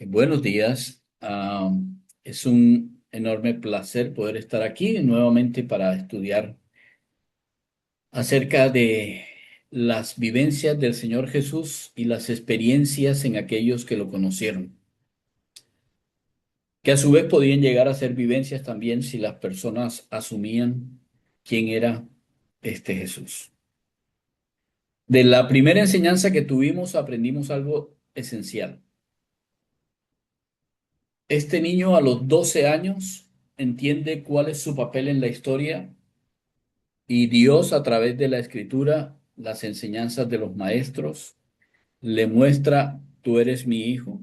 Buenos días. Es un enorme placer poder estar aquí nuevamente para estudiar acerca de las vivencias del Señor Jesús y las experiencias en aquellos que lo conocieron, que a su vez podían llegar a ser vivencias también si las personas asumían quién era este Jesús. De la primera enseñanza que tuvimos aprendimos algo esencial. Este niño a los 12 años entiende cuál es su papel en la historia y Dios a través de la escritura, las enseñanzas de los maestros, le muestra, tú eres mi hijo,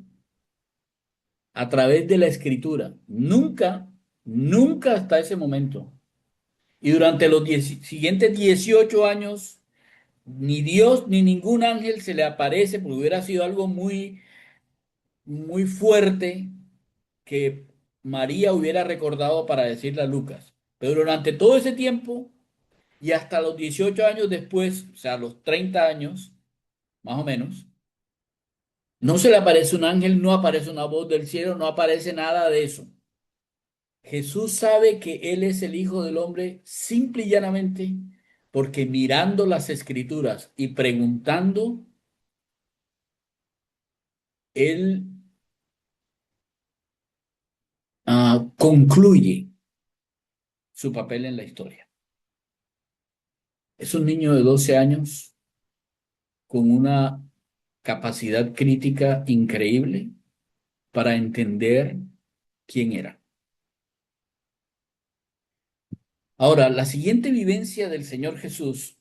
a través de la escritura. Nunca hasta ese momento. Y durante los siguientes 18 años, ni Dios ni ningún ángel se le aparece, porque hubiera sido algo muy fuerte que María hubiera recordado para decirle a Lucas. Pero durante todo ese tiempo y hasta los 18 años después, o sea, los 30 años, más o menos, no se le aparece un ángel, no aparece una voz del cielo, no aparece nada de eso. Jesús sabe que Él es el Hijo del Hombre simple y llanamente porque mirando las escrituras y preguntando, Él concluye su papel en la historia. Es un niño de 12 años con una capacidad crítica increíble para entender quién era. Ahora, la siguiente vivencia del Señor Jesús,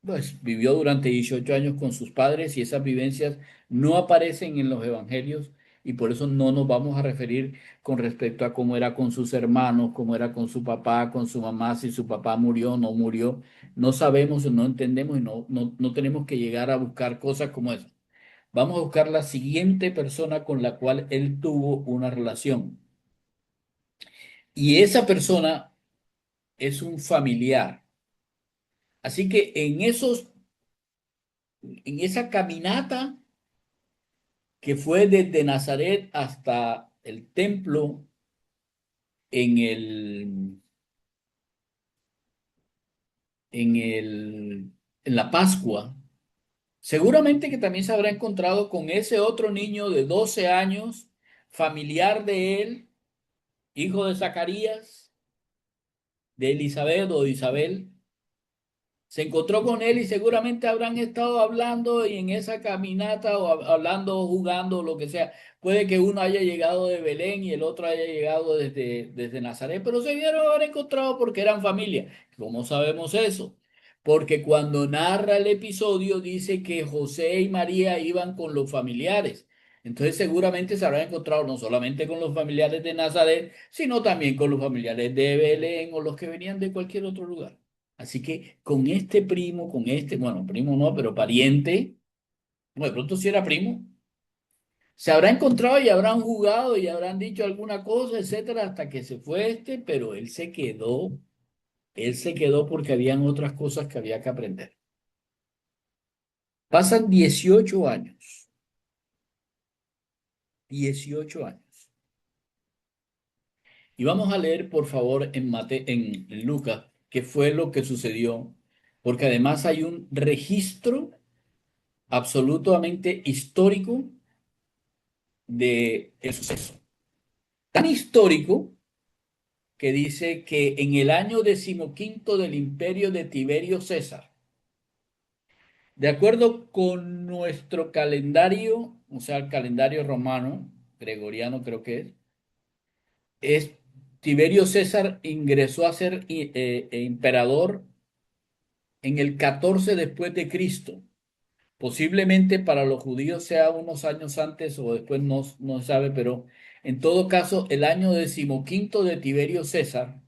pues vivió durante 18 años con sus padres y esas vivencias no aparecen en los evangelios y por eso no nos vamos a referir con respecto a cómo era con sus hermanos, cómo era con su papá, con su mamá, si su papá murió o no murió. No sabemos o no entendemos y no tenemos que llegar a buscar cosas como esas. Vamos a buscar la siguiente persona con la cual él tuvo una relación. Y esa persona es un familiar. Así que en esa caminata que fue desde Nazaret hasta el templo en en la Pascua, seguramente que también se habrá encontrado con ese otro niño de 12 años, familiar de él, hijo de Zacarías, de Elizabeth o de Isabel. Se encontró con él y seguramente habrán estado hablando y en esa caminata o hablando, jugando, lo que sea. Puede que uno haya llegado de Belén y el otro haya llegado desde Nazaret, pero se dieron haber encontrado porque eran familia. ¿Cómo sabemos eso? Porque cuando narra el episodio dice que José y María iban con los familiares. Entonces seguramente se habrán encontrado no solamente con los familiares de Nazaret, sino también con los familiares de Belén o los que venían de cualquier otro lugar. Así que con este primo, bueno, primo no, pero pariente, no, de pronto si era primo, se habrá encontrado y habrán jugado y habrán dicho alguna cosa, etcétera, hasta que se fue pero él se quedó porque habían otras cosas que había que aprender. Pasan 18 años, 18 años. Y vamos a leer, por favor, en Lucas, qué fue lo que sucedió, porque además hay un registro absolutamente histórico de el suceso. Tan histórico que dice que en el año decimoquinto del imperio de Tiberio César, de acuerdo con nuestro calendario, o sea, el calendario romano, gregoriano creo que es Tiberio César ingresó a ser emperador en el 14 después de Cristo. Posiblemente para los judíos sea unos años antes o después, no se sabe, pero en todo caso, el año decimoquinto de Tiberio César,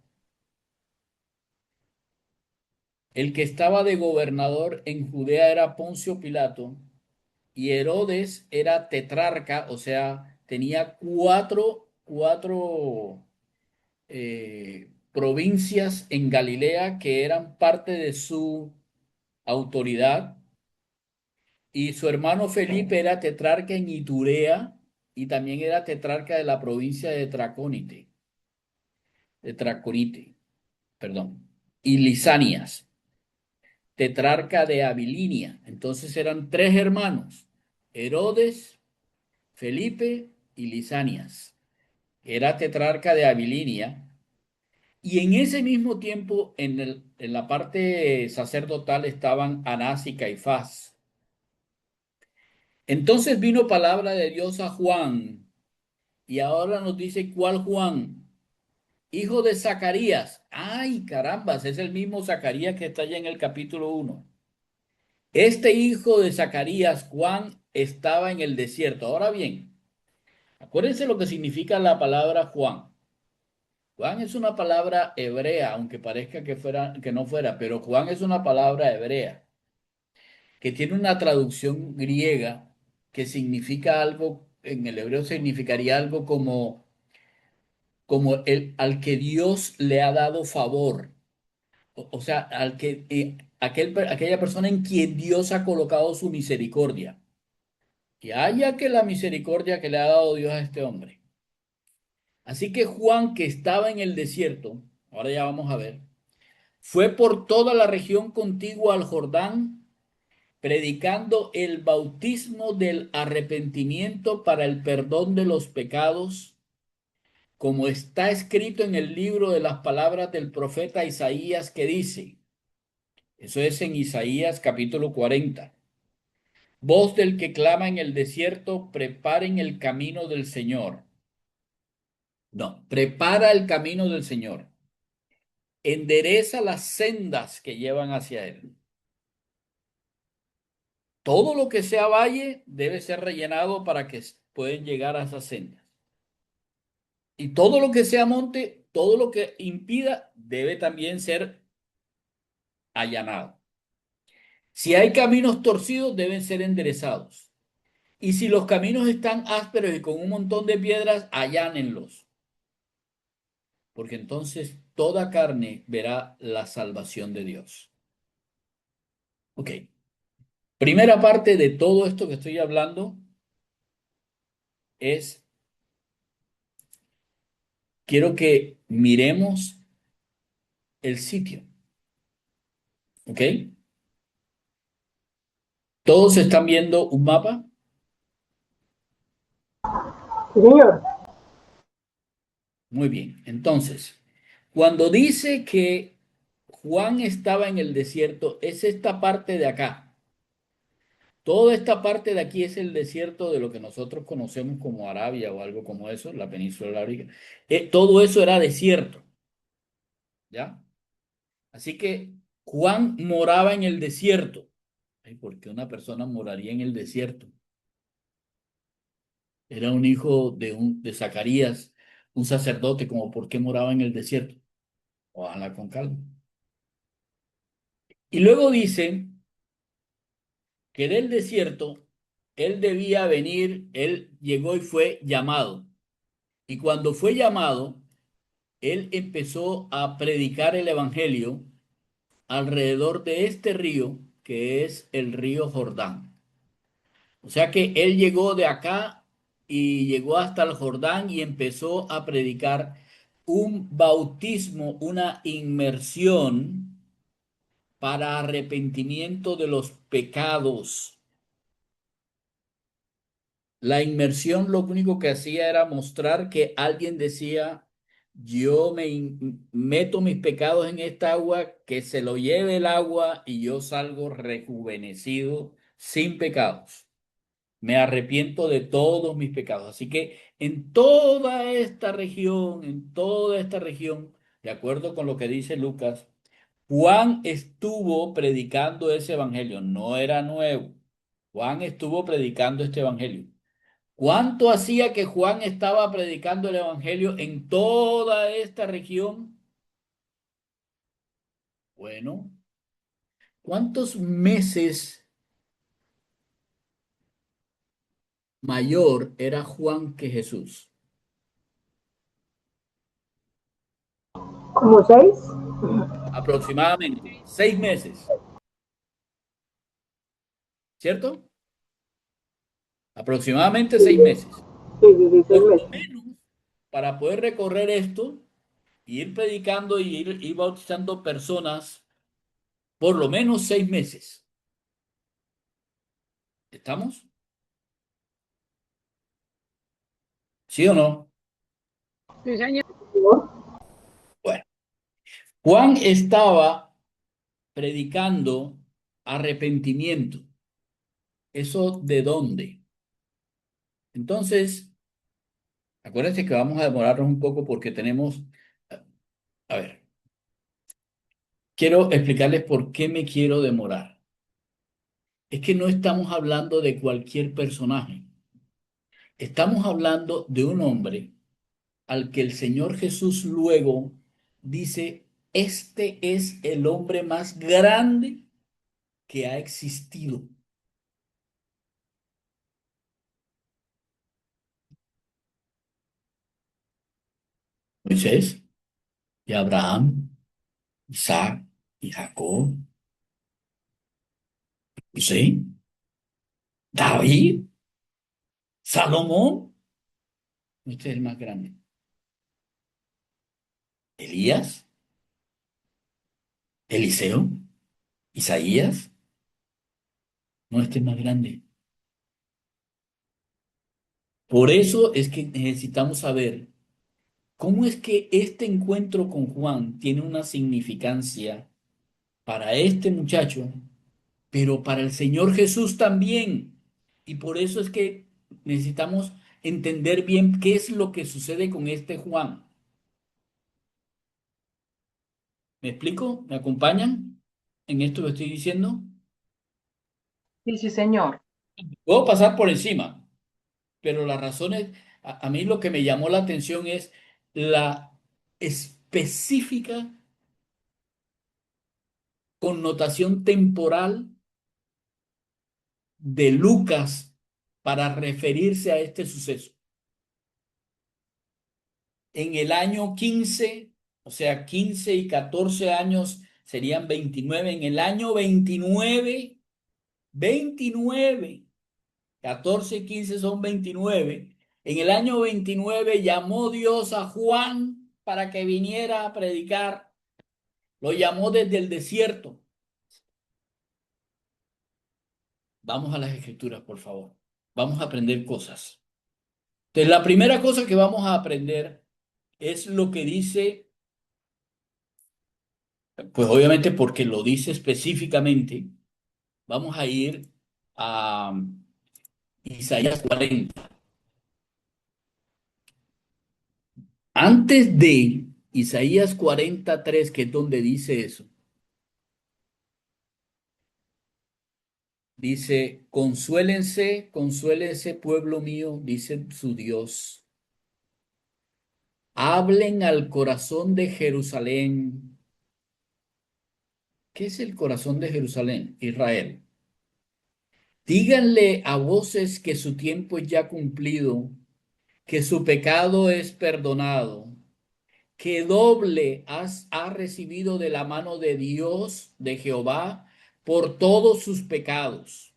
el que estaba de gobernador en Judea era Poncio Pilato y Herodes era tetrarca, o sea, tenía cuatro provincias en Galilea que eran parte de su autoridad y su hermano Felipe era tetrarca en Iturea y también era tetrarca de la provincia de Traconite, perdón, y Lisanias, tetrarca de Abilinia. Entonces eran tres hermanos, Herodes, Felipe y Lisanias. Era tetrarca de Abilinia. Y en ese mismo tiempo, en la parte sacerdotal estaban Anás y Caifás. Entonces vino palabra de Dios a Juan, y ahora nos dice cuál Juan, hijo de Zacarías. Ay, carambas, es el mismo Zacarías que está allá en el capítulo 1. Este hijo de Zacarías, Juan, estaba en el desierto. Ahora bien, acuérdense lo que significa la palabra Juan. Juan es una palabra hebrea, aunque parezca que no fuera, pero Juan es una palabra hebrea que tiene una traducción griega que significa algo, en el hebreo significaría algo como el al que Dios le ha dado favor, o sea, aquella persona en quien Dios ha colocado su misericordia. Y haya que la misericordia que le ha dado Dios a este hombre. Así que Juan, que estaba en el desierto, ahora ya vamos a ver, fue por toda la región contigua al Jordán, predicando el bautismo del arrepentimiento para el perdón de los pecados, como está escrito en el libro de las palabras del profeta Isaías que dice, eso es en Isaías capítulo 40, voz del que clama en el desierto, preparen el camino del Señor. No, prepara el camino del Señor, endereza las sendas que llevan hacia él. Todo lo que sea valle debe ser rellenado para que puedan llegar a esas sendas. Y todo lo que sea monte, todo lo que impida, debe también ser allanado. Si hay caminos torcidos, deben ser enderezados. Y si los caminos están ásperos y con un montón de piedras, allánenlos. Porque entonces toda carne verá la salvación de Dios. Ok. Primera parte de todo esto que estoy hablando es, quiero que miremos el sitio. ¿Ok? ¿Todos están viendo un mapa? Sí, señor. Muy bien. Entonces, cuando dice que Juan estaba en el desierto, es esta parte de acá. Toda esta parte de aquí es el desierto de lo que nosotros conocemos como Arabia o algo como eso, la península arábiga. Todo eso era desierto, ¿ya? Así que Juan moraba en el desierto. Ay, ¿por qué una persona moraría en el desierto? Era un hijo de Zacarías, un sacerdote, como por qué moraba en el desierto. Ojalá con calma. Y luego dice que del desierto él debía venir, él llegó y fue llamado. Y cuando fue llamado, él empezó a predicar el evangelio alrededor de este río, que es el río Jordán. O sea que él llegó de acá y llegó hasta el Jordán y empezó a predicar un bautismo, una inmersión para arrepentimiento de los pecados. La inmersión lo único que hacía era mostrar que alguien decía, yo meto mis pecados en esta agua, que se lo lleve el agua y yo salgo rejuvenecido sin pecados. Me arrepiento de todos mis pecados. Así que en toda esta región, de acuerdo con lo que dice Lucas, Juan estuvo predicando ese evangelio. No era nuevo. Juan estuvo predicando este evangelio. ¿Cuánto hacía que Juan estaba predicando el evangelio en toda esta región? Bueno, ¿cuántos meses mayor era Juan que Jesús? ¿Como seis? Aproximadamente 6 meses, ¿cierto? Aproximadamente 6 meses. Sí, 16 Por lo meses. menos, para poder recorrer esto, ir predicando y ir bautizando personas, por lo menos 6 meses. ¿Estamos? ¿Sí o no? Sí, señor. Bueno, Juan estaba predicando arrepentimiento. ¿Eso de dónde? Entonces, acuérdense que vamos a demorarnos un poco porque tenemos, a ver, quiero explicarles por qué me quiero demorar. Es que no estamos hablando de cualquier personaje. Estamos hablando de un hombre al que el Señor Jesús luego dice, este es el hombre más grande que ha existido. Moisés y Abraham, Isaac y Jacob, José, David, Salomón, este es el más grande. Elías, Eliseo, Isaías, no, este es más grande. Por eso es que necesitamos saber cómo es que este encuentro con Juan tiene una significancia para este muchacho, pero para el Señor Jesús también. Y por eso es que necesitamos entender bien qué es lo que sucede con este Juan. ¿Me explico? ¿Me acompañan en esto que estoy diciendo? Sí, sí, señor. Puedo pasar por encima, pero las razones, a mí lo que me llamó la atención es la específica connotación temporal de Lucas para referirse a este suceso. En el año 15, o sea, 15 y 14 años serían 29. En el año 29, 14 y 15 son 29. En el año 29 llamó Dios a Juan para que viniera a predicar. Lo llamó desde el desierto. Vamos a las escrituras, por favor. Vamos a aprender cosas. Entonces, la primera cosa que vamos a aprender es lo que dice, pues obviamente porque lo dice específicamente, vamos a ir a Isaías 40. Antes de Isaías 43, que es donde dice eso, dice, consuélense, consuélense, pueblo mío, dice su Dios. Hablen al corazón de Jerusalén. ¿Qué es el corazón de Jerusalén? Israel. Díganle a voces que su tiempo es ya cumplido, que su pecado es perdonado, que doble ha recibido de la mano de Dios, de Jehová, por todos sus pecados.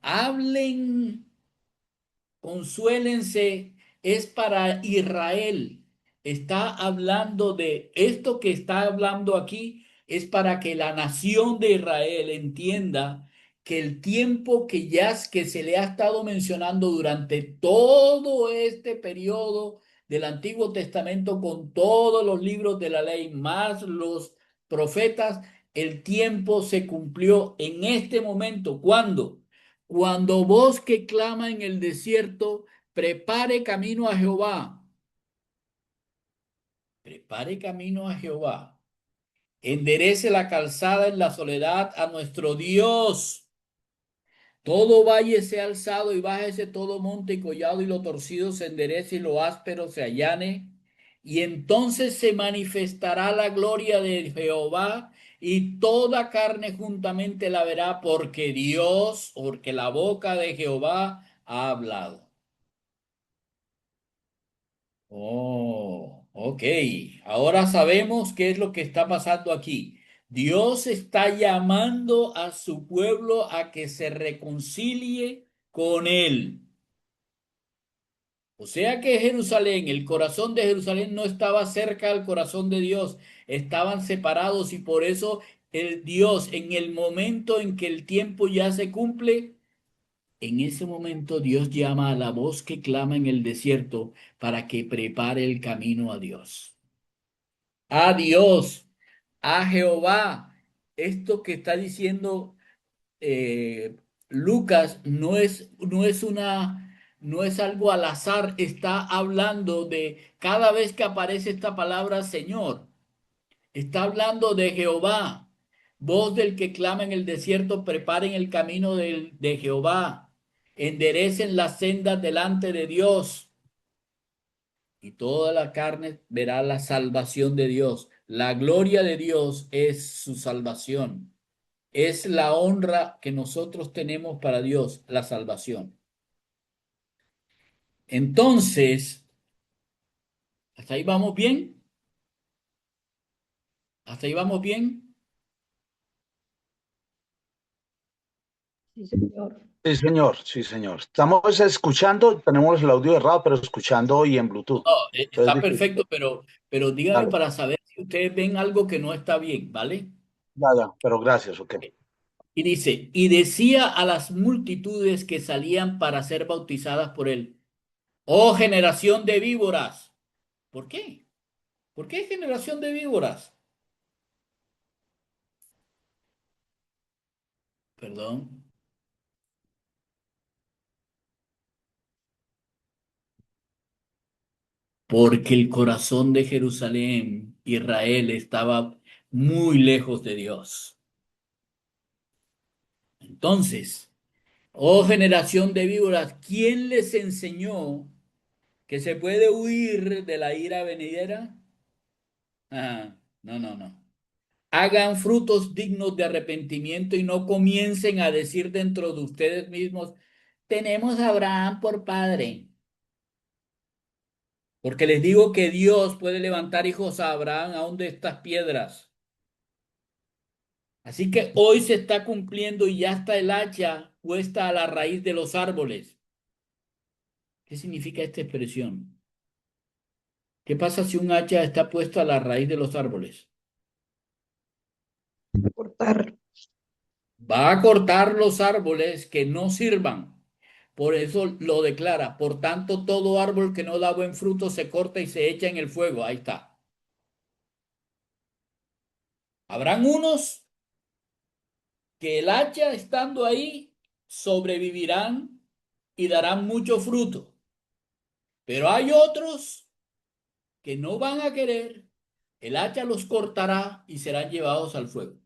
Hablen, consuélense, es para Israel. Está hablando de esto que está hablando aquí, es para que la nación de Israel entienda que el tiempo que se le ha estado mencionando durante todo este periodo del Antiguo Testamento con todos los libros de la ley más los profetas, el tiempo se cumplió en este momento. ¿Cuándo? Cuando vos que clama en el desierto, prepare camino a Jehová, prepare camino a Jehová, enderece la calzada en la soledad a nuestro Dios. Todo valle sea alzado y bájese todo monte y collado y lo torcido se enderece y lo áspero se allane. Y entonces se manifestará la gloria de Jehová y toda carne juntamente la verá porque Dios, porque la boca de Jehová ha hablado. Oh, ok. Ahora sabemos qué es lo que está pasando aquí. Dios está llamando a su pueblo a que se reconcilie con él. O sea que Jerusalén, el corazón de Jerusalén no estaba cerca al corazón de Dios, estaban separados y por eso el Dios, en el momento en que el tiempo ya se cumple, en ese momento Dios llama a la voz que clama en el desierto para que prepare el camino a Dios. A Dios, a Jehová. Esto que está diciendo Lucas no es algo al azar, está hablando de cada vez que aparece esta palabra Señor, está hablando de Jehová, voz del que clama en el desierto, preparen el camino de Jehová, enderecen las sendas delante de Dios, y toda la carne verá la salvación de Dios. La gloria de Dios es su salvación. Es la honra que nosotros tenemos para Dios, la salvación. Entonces, ¿hasta ahí vamos bien? ¿Hasta ahí vamos bien? Sí, señor. Sí, señor, sí, señor. Estamos escuchando, tenemos el audio errado, pero escuchando y en No, Bluetooth. Entonces, está perfecto, pero dígame dale, para saber si ustedes ven algo que no está bien, ¿vale? ya, ya, pero gracias, ok. Y dice, y decía a las multitudes que salían para ser bautizadas por él, oh generación de víboras. ¿Por qué? ¿Por qué generación de víboras? Perdón. Porque el corazón de Jerusalén, Israel, estaba muy lejos de Dios. Entonces, oh generación de víboras, ¿quién les enseñó que se puede huir de la ira venidera? No, no, no. Hagan frutos dignos de arrepentimiento y no comiencen a decir dentro de ustedes mismos, tenemos a Abraham por padre. Porque les digo que Dios puede levantar hijos a Abraham aún de estas piedras. Así que hoy se está cumpliendo y ya está el hacha puesta a la raíz de los árboles. ¿Qué significa esta expresión? ¿Qué pasa si un hacha está puesto a la raíz de los árboles? Cortar. Va a cortar los árboles que no sirvan. Por eso lo declara. Por tanto, todo árbol que no da buen fruto se corta y se echa en el fuego. Ahí está. Habrán unos que el hacha estando ahí sobrevivirán y darán mucho fruto. Pero hay otros que no van a querer, el hacha los cortará y serán llevados al fuego.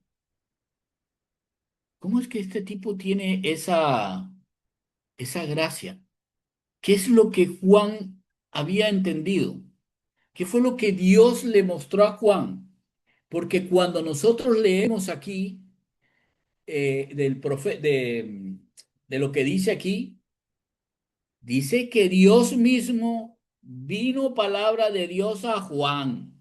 ¿Cómo es que este tipo tiene esa gracia? ¿Qué es lo que Juan había entendido? ¿Qué fue lo que Dios le mostró a Juan? Porque cuando nosotros leemos aquí de lo que dice aquí, dice que Dios mismo vino palabra de Dios a Juan.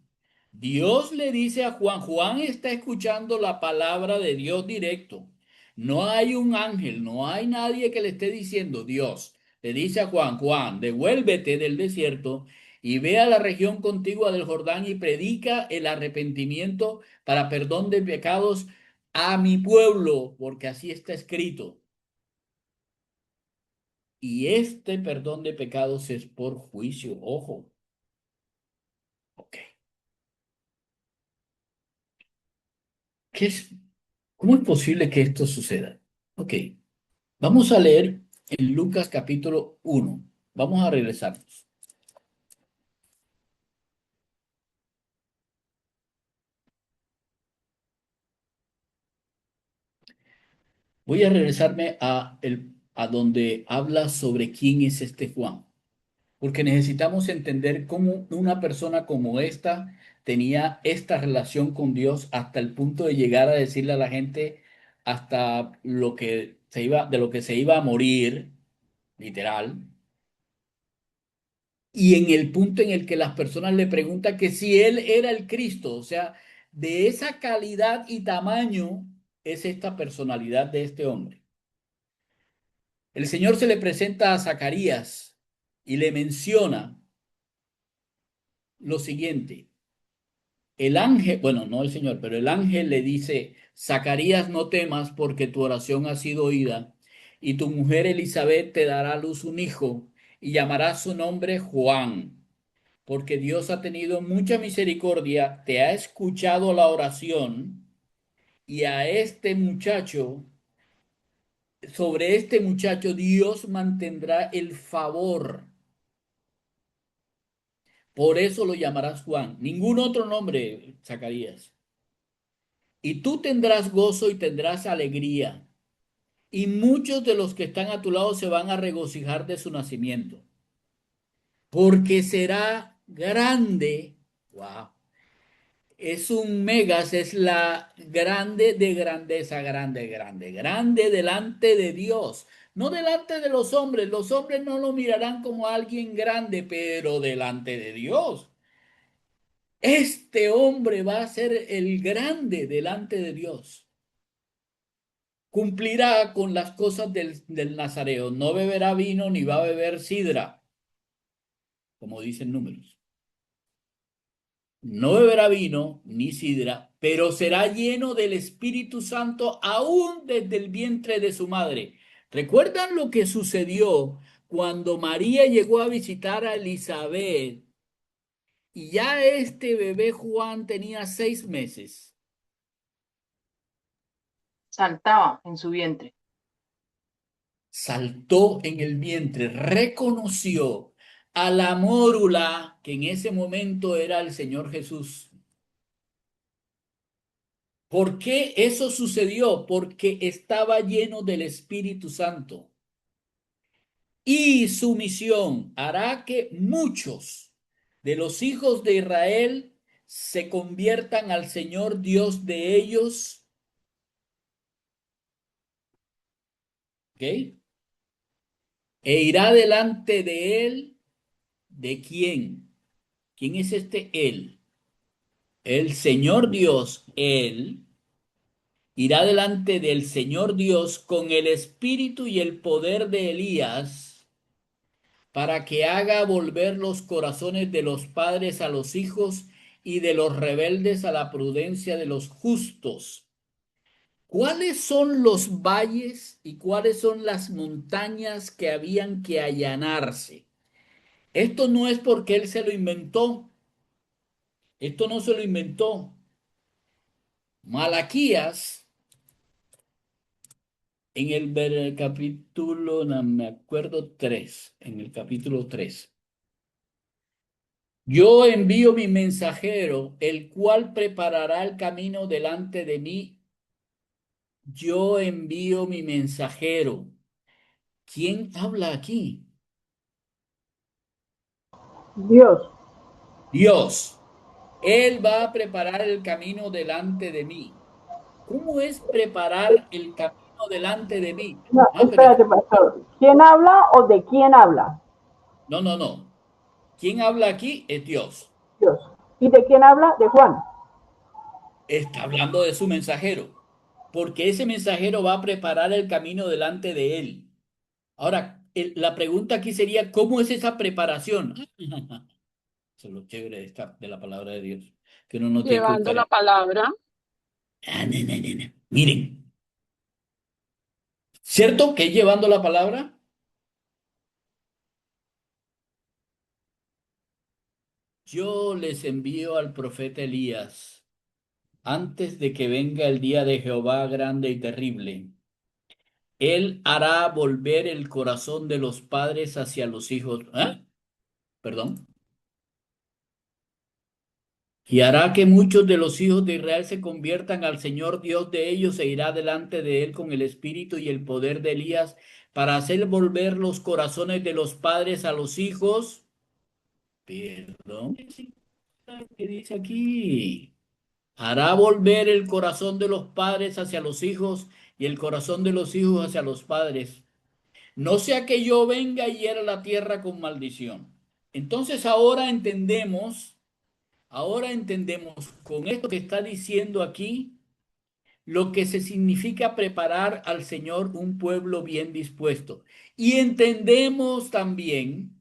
Dios le dice a Juan, Juan está escuchando la palabra de Dios directo. No hay un ángel, no hay nadie que le esté diciendo, Dios le dice a Juan, Juan, devuélvete del desierto y ve a la región contigua del Jordán y predica el arrepentimiento para perdón de pecados a mi pueblo, porque así está escrito. Y este perdón de pecados es por juicio. Ojo. Ok. ¿Qué es? ¿Cómo es posible que esto suceda? Ok. Vamos a leer en Lucas capítulo 1. Vamos a regresarnos. Voy a regresarme a donde habla sobre quién es este Juan. Porque necesitamos entender cómo una persona como esta tenía esta relación con Dios hasta el punto de llegar a decirle a la gente hasta lo que se iba, de lo que se iba a morir, literal, y en el punto en el que las personas le preguntan que si él era el Cristo, o sea, de esa calidad y tamaño es esta personalidad de este hombre. El Señor se le presenta a Zacarías y le menciona lo siguiente. El ángel, bueno, no el Señor, pero el ángel le dice, Zacarías, no temas porque tu oración ha sido oída y tu mujer Elizabeth te dará a luz un hijo y llamarás su nombre Juan, porque Dios ha tenido mucha misericordia, te ha escuchado la oración y a este muchacho, sobre este muchacho Dios mantendrá el favor. Por eso lo llamarás Juan. Ningún otro nombre, Zacarías. Y tú tendrás gozo y tendrás alegría. Y muchos de los que están a tu lado se van a regocijar de su nacimiento. Porque será grande. Wow. Es un megas, es la grande de grandeza, grande, grande, grande delante de Dios. No delante de los hombres. Los hombres no lo mirarán como alguien grande, pero delante de Dios. Este hombre va a ser el grande delante de Dios. Cumplirá con las cosas del Nazareo. No beberá vino ni va a beber sidra, como dicen Números. No beberá vino ni sidra, pero será lleno del Espíritu Santo aún desde el vientre de su madre. ¿Recuerdan lo que sucedió cuando María llegó a visitar a Elizabeth y ya este bebé Juan tenía 6 meses? Saltaba en su vientre. Saltó en el vientre, reconoció a la mórula que en ese momento era el Señor Jesús. ¿Por qué eso sucedió? Porque estaba lleno del Espíritu Santo. Y su misión hará que muchos de los hijos de Israel se conviertan al Señor Dios de ellos. ¿Ok? E irá delante de él. ¿De quién? ¿Quién es este él? El Señor Dios, Él, irá delante del Señor Dios con el espíritu y el poder de Elías para que haga volver los corazones de los padres a los hijos y de los rebeldes a la prudencia de los justos. ¿Cuáles son los valles y cuáles son las montañas que habían que allanarse? Esto no es porque Él se lo inventó. Esto no se lo inventó. Malaquías en el capítulo, no me acuerdo, 3, en el capítulo 3. Yo envío mi mensajero, el cual preparará el camino delante de mí. Yo envío mi mensajero. ¿Quién habla aquí? Dios. Dios. Él va a preparar el camino delante de mí. ¿Cómo es preparar el camino delante de mí? No, Ah, pero espérate, pastor. ¿Quién habla o de quién habla? no, no, no. ¿Quién habla aquí? Es Dios. Dios. ¿Y de quién habla? De Juan. Está hablando de su mensajero, porque ese mensajero va a preparar el camino delante de él. Ahora, la pregunta aquí sería, ¿cómo es esa preparación? Eso es lo chévere de la palabra de Dios, que uno no tiene que Llevando buscar. la palabra. No. Miren, ¿cierto que es llevando la palabra? Yo les envío al profeta Elías antes de que venga el día de Jehová grande y terrible. Él hará volver el corazón de los padres hacia los hijos. ¿Ah? Perdón. Y hará que muchos de los hijos de Israel se conviertan al Señor Dios de ellos e irá delante de él con el espíritu y el poder de Elías para hacer volver los corazones de los padres a los hijos. Perdón, ¿qué dice aquí? Hará volver el corazón de los padres hacia los hijos y el corazón de los hijos hacia los padres. No sea que yo venga y hiera la tierra con maldición. Entonces ahora entendemos con esto que está diciendo aquí lo que se significa preparar al Señor un pueblo bien dispuesto. Y entendemos también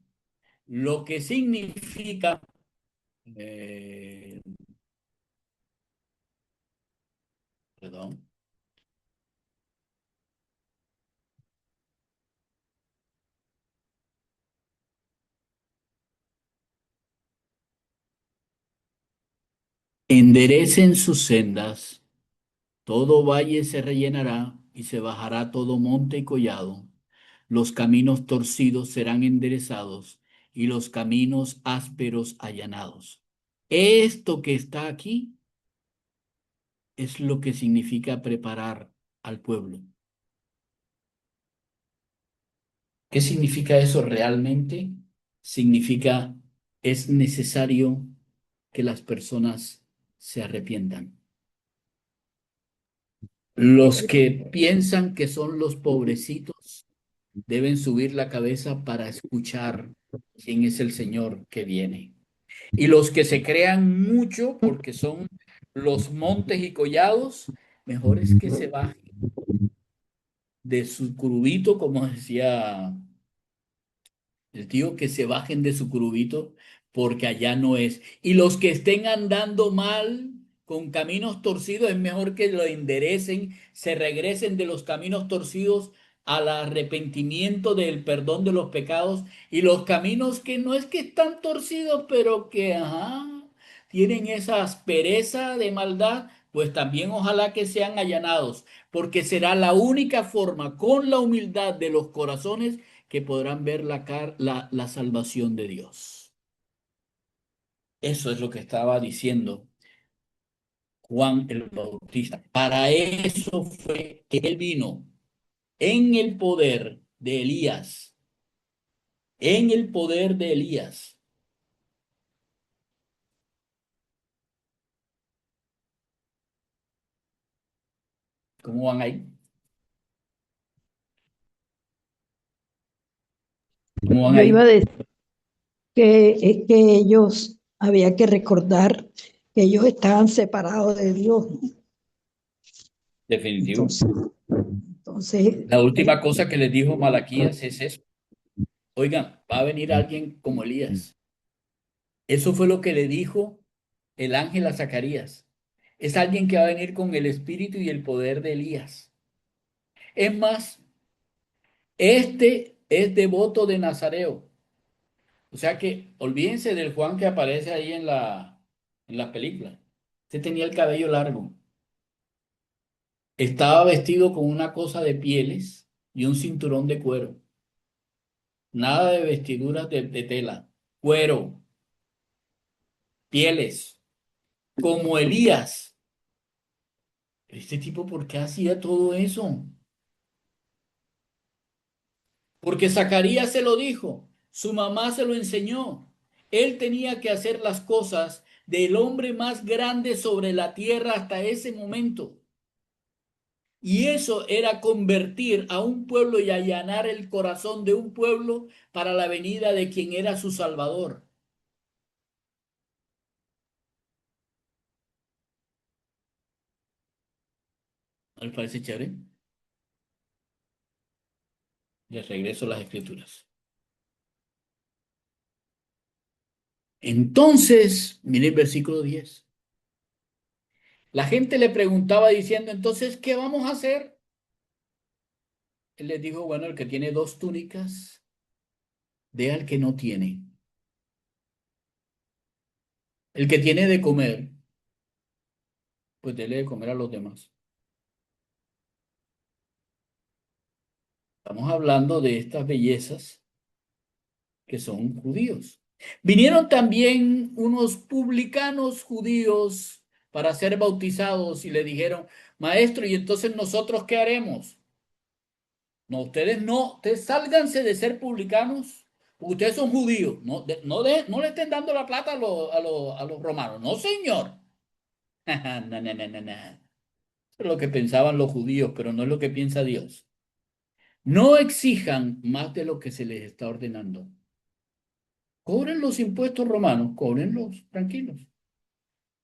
lo que significa, eh, perdón, enderecen sus sendas, todo valle se rellenará y se bajará todo monte y collado. Los caminos torcidos serán enderezados y los caminos ásperos allanados. Esto que está aquí es lo que significa preparar al pueblo. ¿Qué significa eso realmente? Significa es necesario que las personas se arrepientan. Los que piensan que son los pobrecitos deben subir la cabeza para escuchar quién es el Señor que viene. Y los que se crean mucho porque son los montes y collados, mejor es que se bajen de su curubito, como decía el tío, que se bajen de su curubito porque allá no es. Y los que estén andando mal, con caminos torcidos, es mejor que lo enderecen, se regresen de los caminos torcidos al arrepentimiento del perdón de los pecados y los caminos que no es que están torcidos, pero que, tienen esa aspereza de maldad, pues también ojalá que sean allanados, porque será la única forma con la humildad de los corazones que podrán ver la salvación de Dios. Eso es lo que estaba diciendo Juan el Bautista. Para eso fue que él vino en el poder de Elías, en el poder de Elías. ¿Cómo van ahí? ¿Cómo van Yo iba a ahí? decir que es que ellos, había que recordar que ellos estaban separados de Dios. Definitivo. Entonces, La última cosa que les dijo Malaquías es eso. Oigan, va a venir alguien como Elías. Eso fue lo que le dijo el ángel a Zacarías. Es alguien que va a venir con el espíritu y el poder de Elías. Es más, este es devoto de Nazareo. O sea que olvídense del Juan que aparece ahí en la película. Este tenía el cabello largo. Estaba vestido con una cosa de pieles y un cinturón de cuero. Nada de vestiduras de tela. Cuero, pieles, como Elías. Este tipo, ¿por qué hacía todo eso? Porque Zacarías se lo dijo, su mamá se lo enseñó. Él tenía que hacer las cosas del hombre más grande sobre la tierra hasta ese momento. Y eso era convertir a un pueblo y allanar el corazón de un pueblo para la venida de quien era su Salvador. ¿No les parece chévere? Les regreso las escrituras. Entonces, mire el versículo 10. La gente le preguntaba diciendo, entonces, ¿qué vamos a hacer? Él les dijo, bueno, el que tiene dos túnicas, dé al que no tiene. El que tiene de comer, pues déle de comer a los demás. Estamos hablando de estas bellezas que son judíos. Vinieron también unos publicanos judíos para ser bautizados y le dijeron, maestro, ¿y entonces nosotros qué haremos? No, ustedes sálganse de ser publicanos, porque ustedes son judíos. No, no le estén dando la plata a los romanos. No, señor. No, no, no, no, no. Eso es lo que pensaban los judíos, pero no es lo que piensa Dios. No exijan más de lo que se les está ordenando. Cobren los impuestos romanos, cóbrenlos, tranquilos.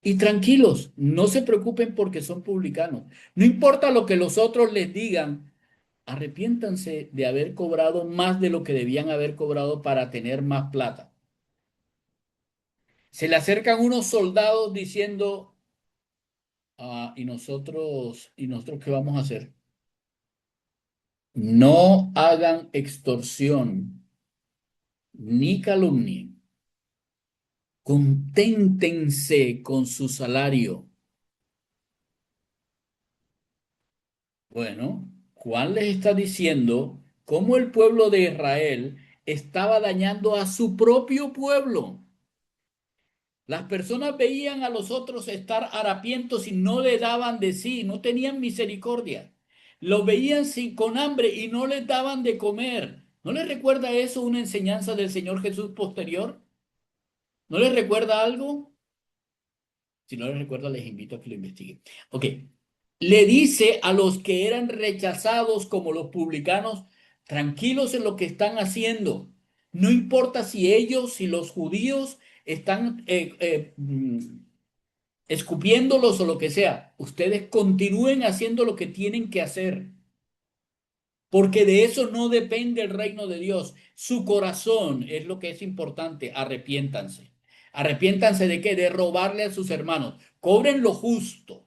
Y tranquilos, no se preocupen porque son publicanos. No importa lo que los otros les digan, arrepiéntanse de haber cobrado más de lo que debían haber cobrado para tener más plata. Se le acercan unos soldados diciendo, ¿y nosotros qué vamos a hacer? No hagan extorsión ni calumnien. Conténtense con su salario. Bueno, Juan les está diciendo cómo el pueblo de Israel estaba dañando a su propio pueblo. Las personas veían a los otros estar harapientos y no le daban de sí, no tenían misericordia. Los veían con hambre y no les daban de comer. ¿No les recuerda eso una enseñanza del Señor Jesús posterior? ¿No les recuerda algo? Si no les recuerda, les invito a que lo investiguen. Ok. Le dice a los que eran rechazados como los publicanos, tranquilos en lo que están haciendo. No importa si ellos, si los judíos están escupiéndolos o lo que sea, ustedes continúen haciendo lo que tienen que hacer, porque de eso no depende el reino de Dios. Su corazón es lo que es importante. Arrepiéntanse. ¿Arrepiéntanse de qué? De robarle a sus hermanos. Cobren lo justo,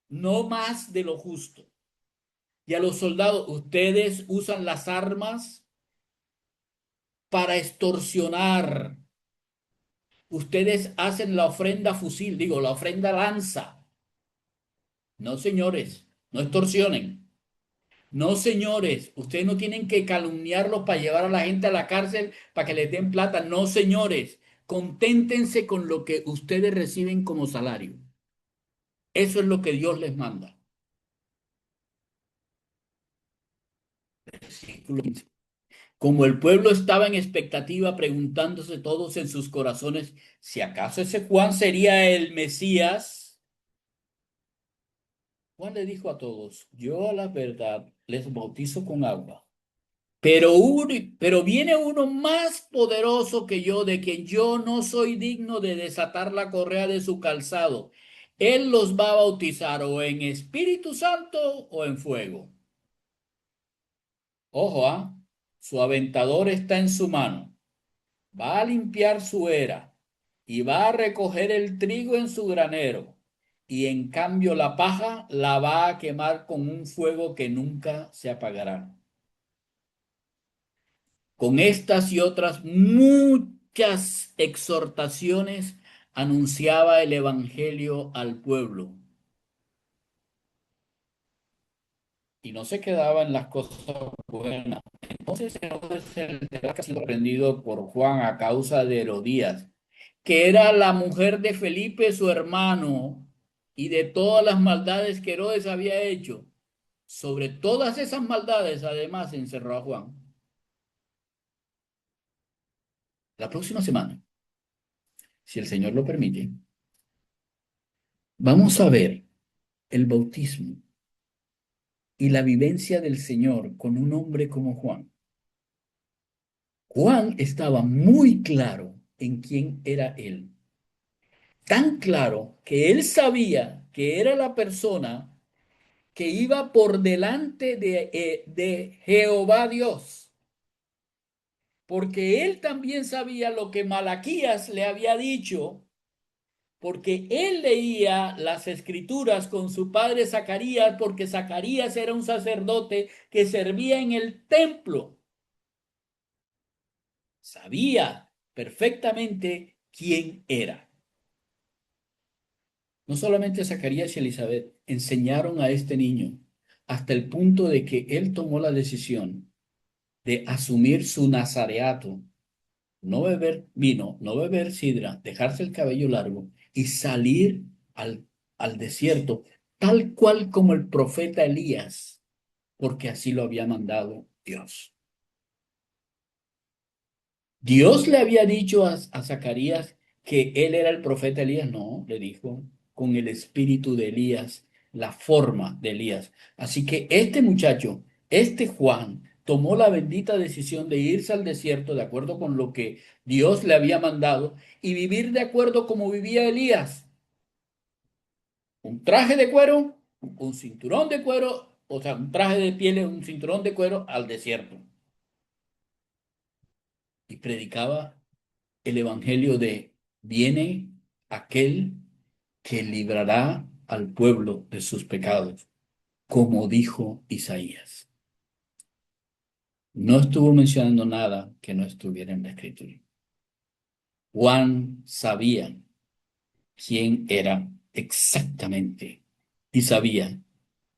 no más de lo justo. Y a los soldados, ustedes usan las armas para extorsionar. Ustedes hacen la ofrenda fusil, digo, la ofrenda lanza. No, señores, no extorsionen. No, señores, ustedes no tienen que calumniarlos para llevar a la gente a la cárcel para que les den plata. No, señores, conténtense con lo que ustedes reciben como salario. Eso es lo que Dios les manda. Versículo 15. Como el pueblo estaba en expectativa, preguntándose todos en sus corazones si acaso ese Juan sería el Mesías, Juan le dijo a todos, yo a la verdad les bautizo con agua, pero viene uno más poderoso que yo, de quien yo no soy digno de desatar la correa de su calzado. Él los va a bautizar o en Espíritu Santo o en fuego. Ojo, su aventador está en su mano. Va a limpiar su era y va a recoger el trigo en su granero, y en cambio la paja la va a quemar con un fuego que nunca se apagará. Con estas y otras muchas exhortaciones anunciaba el evangelio al pueblo. Y no se quedaba en las cosas buenas. Entonces Herodes será casi sorprendido por Juan a causa de Herodías, que era la mujer de Felipe, su hermano, y de todas las maldades que Herodes había hecho. Sobre todas esas maldades, además, encerró a Juan. La próxima semana, si el Señor lo permite, vamos a ver el bautismo y la vivencia del Señor con un hombre como Juan. Juan estaba muy claro en quién era él. Tan claro que él sabía que era la persona que iba por delante de Jehová Dios, porque él también sabía lo que Malaquías le había dicho, porque él leía las escrituras con su padre Zacarías, porque Zacarías era un sacerdote que servía en el templo. Sabía perfectamente quién era. No solamente Zacarías y Elizabeth enseñaron a este niño hasta el punto de que él tomó la decisión de asumir su nazareato, no beber vino, no beber sidra, dejarse el cabello largo y salir al desierto, tal cual como el profeta Elías, porque así lo había mandado Dios. Dios le había dicho a Zacarías que él era el profeta Elías. No, le dijo, con el espíritu de Elías, la forma de Elías. Así que este muchacho, este Juan, tomó la bendita decisión de irse al desierto de acuerdo con lo que Dios le había mandado y vivir de acuerdo como vivía Elías. Un traje de cuero, un cinturón de cuero, o sea, un traje de piel, un cinturón de cuero al desierto. Y predicaba el evangelio de viene aquel que librará al pueblo de sus pecados, como dijo Isaías. No estuvo mencionando nada que no estuviera en la Escritura. Juan sabía quién era exactamente y sabía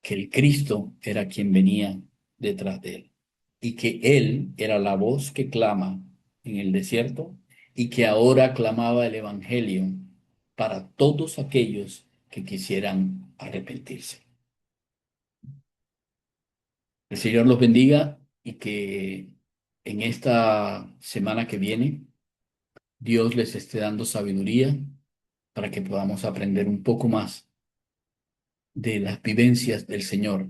que el Cristo era quien venía detrás de él y que él era la voz que clama en el desierto y que ahora clamaba el Evangelio para todos aquellos que quisieran arrepentirse. El Señor los bendiga y que en esta semana que viene Dios les esté dando sabiduría para que podamos aprender un poco más de las vivencias del Señor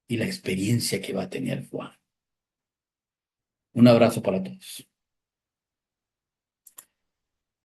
y la experiencia que va a tener Juan. Un abrazo para todos.